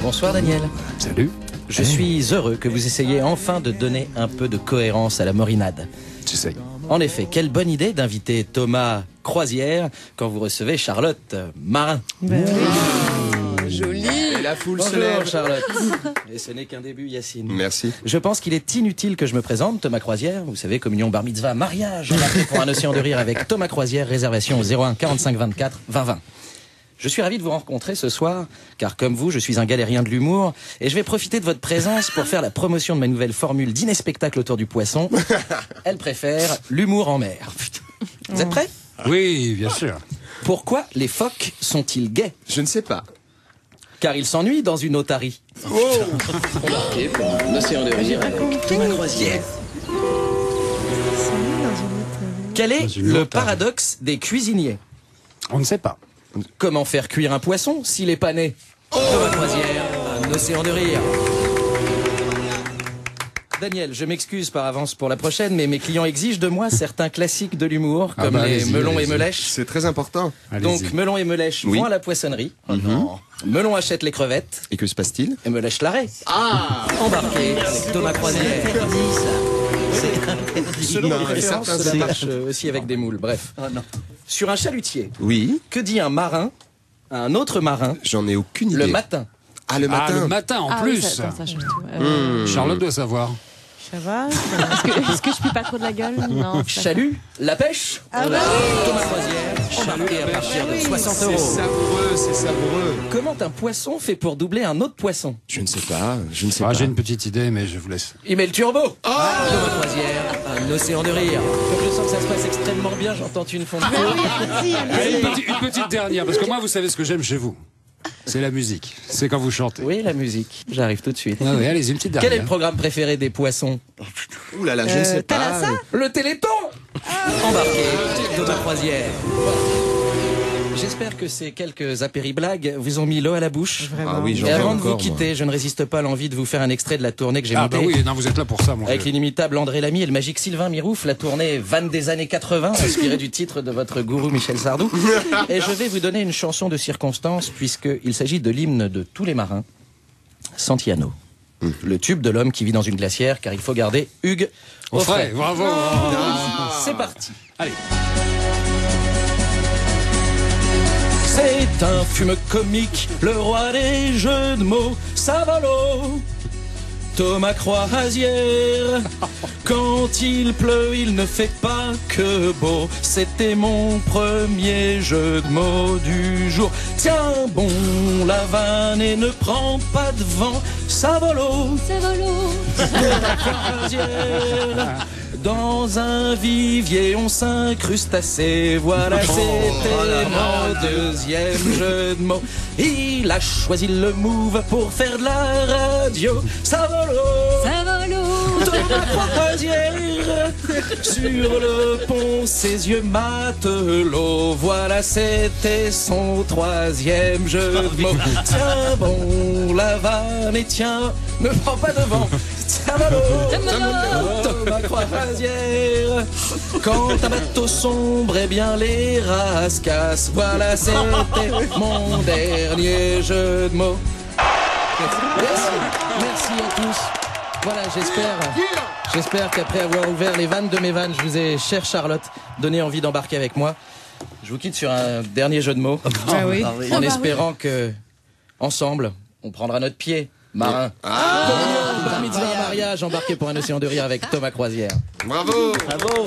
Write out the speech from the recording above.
Bonsoir Daniel. Salut. Je suis heureux que vous essayiez enfin de donner un peu de cohérence à la morinade. J'essaye. En effet, quelle bonne idée d'inviter Thomas Croisière quand vous recevez Charlotte Marin. Joli. Et la foule se Bonjour lève. Charlotte. Et ce n'est qu'un début, Yacine. Merci. Je pense qu'il est inutile que je me présente, Thomas Croisière. Vous savez, communion, bar mitzvah, mariage. Embarqué pour un océan de rire avec Thomas Croisière. Réservation au 01 45 24 20 20. Je suis ravi de vous rencontrer ce soir, car comme vous, je suis un galérien de l'humour, et je vais profiter de votre présence pour faire la promotion de ma nouvelle formule dîner spectacle autour du poisson. Elle préfère l'humour en mer. Vous êtes prêts? Oui, bien sûr. Pourquoi les phoques sont-ils gays? Je ne sais pas. Car ils s'ennuient dans une otarie. Embarqué pour un océan de rire avec Thomas Croisière. Quel est Dans une le otarie. paradoxe des cuisiniers? On ne sait pas. Comment faire cuire un poisson s'il est pas né? Thomas Croisière, un océan de rire. Daniel, je m'excuse par avance pour la prochaine, mais mes clients exigent de moi certains classiques de l'humour, comme les allez-y, melons et allez-y. melèches. C'est très important. Allez-y. Donc, melons et melèches Oui. vont à la poissonnerie. Melon achète les crevettes Et que se passe-t-il? et melèche l'arrêt. Embarqué avec Thomas Croisière. Selon Non, mes préférences, certains cela c'est- marche aussi avec des moules. Bref. Sur un chalutier, Oui. que dit un marin à un autre marin J'en ai aucune idée. le matin? Ah, le matin. Ah, le matin en Ah plus. oui, ça change tout. Charlotte doit savoir. Ça va? Est-ce que je pue pas trop de la gueule? Non. c'est pas Chalut, la pêche. Thomas Croisière, embarqué à partir de 60 C'est euros. savoureux, c'est savoureux. Comment un poisson fait pour doubler un autre poisson? Je ne sais pas, je ne sais Ah, pas. j'ai une petite idée, mais je vous laisse. Il met le turbo. Thomas Croisière, un océan de rire. Comme je sens que ça se passe extrêmement bien, j'entends une fonte. Allez, une petite dernière, parce que moi, vous savez ce que j'aime chez vous. C'est la musique. C'est quand vous chantez. Oui, la musique. J'arrive tout de suite. Ah oui, allez, une petite Quel est dernière. le programme préféré des poissons? Ouh là là, je ne sais pas. Le Téléthon. Embarqué, Thomas Croisière. J'espère que ces quelques apériblagues vous ont mis l'eau à la bouche. Ah oui, j'en Et ai avant de vous encore, moi. quitter, je ne résiste pas à l'envie de vous faire un extrait de la tournée que j'ai Ah montée. bah oui, non, vous êtes là pour ça, mon Avec vieux. l'inimitable André Lamy et le magique Sylvain Mirouf, la tournée Vanne des années 80, inspirée du titre de votre gourou Michel Sardou. Et je vais vous donner une chanson de circonstance, puisqu'il s'agit de l'hymne de tous les marins, Santiano. Le tube de l'homme qui vit dans une glacière, car il faut garder Hugues au frais. Bravo. C'est parti. Allez. C'est un fume comique, le roi des jeux de mots, Savalo. Thomas Croisière, quand il pleut, il ne fait pas que beau. C'était mon premier jeu de mots du jour. Tiens bon, la vanne et ne prends pas de vent, Savalo. Thomas Croisière, dans un vivier, on s'incruste assez. Voilà, c'était mon deuxième jeu de mots. Il a choisi le move pour faire de la radio. Savolo, Thomas Croisière, sur le pont, ses yeux matelots. Voilà, c'était son troisième jeu de mots. Tiens bon, la vanne et tiens, ne prends pas de vent. Thomas Croisière, quand un bateau sombre, eh bien les races cassent. Voilà, c'était mon dernier jeu de mots. Merci à tous. Voilà, j'espère qu'après avoir ouvert les vannes de mes vannes, je vous ai, chère Charlotte, donné envie d'embarquer avec moi. Je vous quitte sur un dernier jeu de mots, en espérant que, ensemble, on prendra notre pied, marin. Bar mitzvah, mariage, embarqué pour un océan de rire avec Thomas Croisière. Bravo. Bravo.